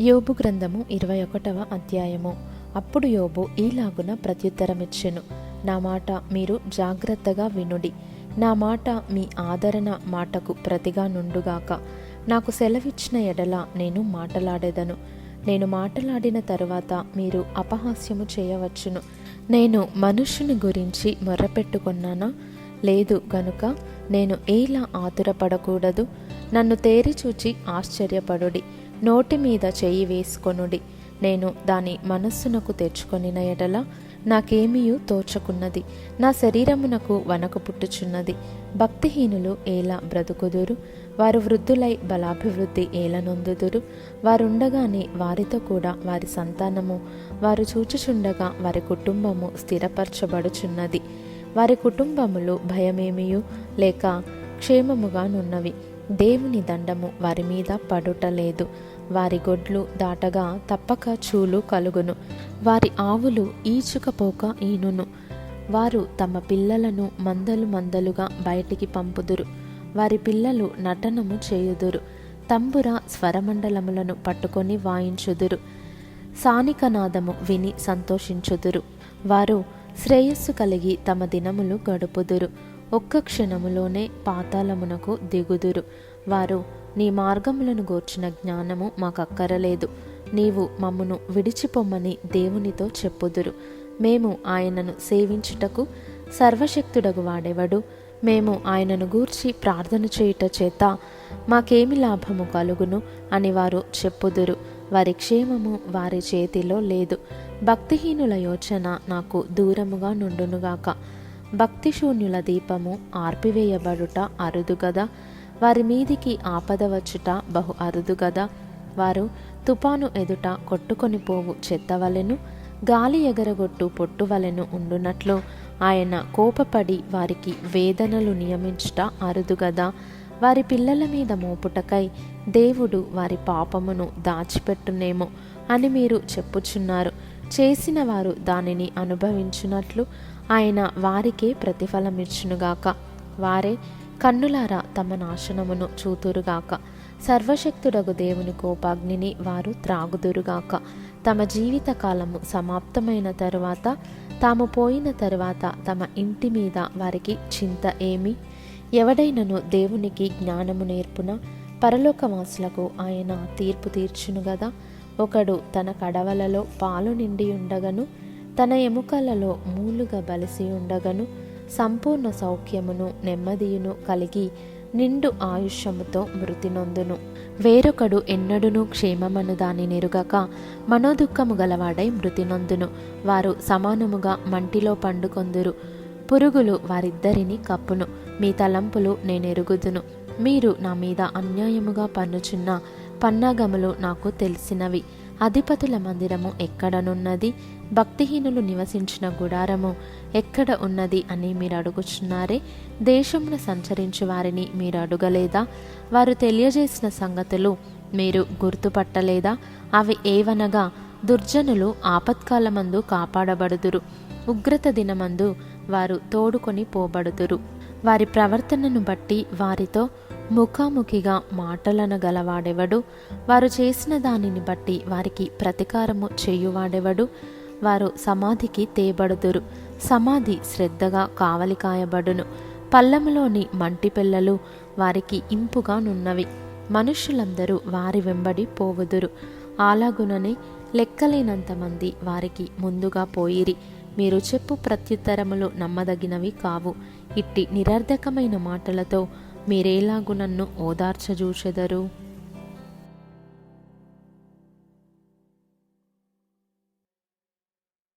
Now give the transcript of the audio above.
యోబు గ్రంథము 21వ అధ్యాయము. అప్పుడు యోబు ఈలాగున ప్రత్యుత్తరమిచ్చెను. నా మాట మీరు జాగ్రత్తగా వినుడి. నా మాట మీ ఆదరణ మాటకు ప్రతిగా నుండుగాక. నాకు సెలవిచ్చిన ఎడల నేను మాటలాడెదను. నేను మాటలాడిన తరువాత మీరు అపహాస్యము చేయవచ్చును. నేను మనుష్యుని గురించి మొర్రపెట్టుకొన్నానా? లేదు గనుక నేను ఏలా ఆతురపడకూడదు? నన్ను తేరిచూచి ఆశ్చర్యపడుడి. నోటి మీద చెయ్యి వేసుకొనుడి. నేను దాని మనస్సునకు తెచ్చుకొనిన ఎడల నాకేమీయూ తోచకున్నది. నా శరీరమునకు వనకు పుట్టుచున్నది. భక్తిహీనులు ఏలా బ్రతుకుదురు? వారు వృద్ధులై బలాభివృద్ధి ఏల నొందుదురు? వారుండగానే వారితో కూడా వారి సంతానము, వారు చూచుచుండగా వారి కుటుంబము స్థిరపరచబడుచున్నది. వారి కుటుంబములు భయమేమియూ లేక క్షేమముగానున్నవి. దేవుని దండము వారి మీద పడుటలేదు. వారి గొడ్లు దాటగా తప్పక చూలు కలుగును. వారి ఆవులు ఈచుకపోక ఈనును. వారు తమ పిల్లలను మందలు మందలుగా బయటికి పంపుదురు. వారి పిల్లలు నటనము చేయుదురు. తంబుర స్వరమండలములను పట్టుకొని వాయించుదురు. సానికనాదము విని సంతోషించుదురు. వారు శ్రేయస్సు కలిగి తమ దినములు గడుపుదురు. ఒక్క క్షణములోనే పాతాళమునకు దిగుదురు. వారు నీ మార్గములను గూర్చిన జ్ఞానము మాకక్కరలేదు. నీవు మమ్మును విడిచిపొమ్మని దేవునితో చెప్పుదురు. మేము ఆయనను సేవించుటకు సర్వశక్తుడగు వాడెవడు? మేము ఆయనను గూర్చి ప్రార్థన చేయుట చేత మాకేమి లాభము కలుగును అని వారు చెప్పుదురు. వారి క్షేమము వారి చేతిలో లేదు. భక్తిహీనుల యోచన నాకు దూరముగా నుండునుగాక. భక్తిశూన్యుల దీపము ఆర్పివేయబడుట అరుదు గదా. వారి మీదికి ఆపద వచ్చుట బహు అరుదు గదా. వారు తుపాను ఎదుట కొట్టుకొని పోవు చెత్తవలెను, గాలి ఎగరగొట్టు పొట్టువలెను ఉండునట్లు ఆయన కోపపడి వారికి వేదనలు నియమించుట అరుదు గదా. వారి పిల్లల మీద మోపుటకై దేవుడు వారి పాపమును దాచిపెట్టునేమో అని మీరు చెప్పుచున్నారు. చేసిన వారు దానిని అనుభవించున్నట్లు ఆయన వారికే ప్రతిఫలమిచ్చునుగాక. వారే కన్నులారా తమ నాశనమును చూతురుగాక. సర్వశక్తుడగు దేవుని కోపాగ్నిని వారు త్రాగుదురుగాక. తమ జీవిత కాలము సమాప్తమైన తరువాత, తాము పోయిన తరువాత తమ ఇంటి మీద వారికి చింత ఏమి? ఎవడైనను దేవునికి జ్ఞానము నేర్పున పరలోకవాసులకు ఆయన తీర్పు తీర్చును గదా. ఒకడు తన కడవలలో పాలు నిండి ఉండగను, తన ఎముకలలో మూలుగా బలిసి ఉండగను, సంపూర్ణ సౌఖ్యమును నెమ్మదియును కలిగి నిండు ఆయుష్యముతో మృతి నొందును. వేరొకడు ఎన్నడునూ క్షేమమను దాని నెరుగక మనోదుఃఖము గలవాడై మృతి నొందును. వారు సమానముగా మంటిలో పండుకొందురు. పురుగులు వారిద్దరిని కప్పును. మీ తలంపులు నేనెరుగుదును. మీరు నా మీద అన్యాయముగా పన్నుచున్న పన్నాగములు నాకు తెలిసినవి. అధిపతుల మందిరము ఎక్కడనున్నది? భక్తిహీనులు నివసించిన గుడారము ఎక్కడ ఉన్నది అని మీరు అడుగుచున్నారే. దేశమును సంచరించు వారిని మీరు అడుగలేదా? వారు తెలియజేసిన సంగతులు మీరు గుర్తుపట్టలేదా? అవి ఏవనగా, దుర్జనులు ఆపత్కాలమందు కాపాడబడుదురు, ఉగ్రత దినమందు వారు తోడుకొని పోబడుదురు. వారి ప్రవర్తనను బట్టి వారితో ముఖాముఖిగా మాటలనగలవాడెవడు? వారు చేసిన దానిని బట్టి వారికి ప్రతీకారము చేయువాడెవడు? వారు సమాధికి తేబడుదురు. సమాధి శ్రద్ధగా కావలి కాయబడును. పల్లములోని మంటి పిల్లలు వారికి ఇంపుగా నున్నవి. మనుష్యులందరూ వారి వెంబడి పోవుదురు. అలాగుననే లెక్కలేనంత మంది వారికి ముందుగా పోయిరి. మీరు చెప్పు ప్రత్యుత్తరములు నమ్మదగినవి కావు. ఇట్టి నిరర్ధకమైన మాటలతో మీరేలాగు నన్ను ఓదార్చజూచెదరు?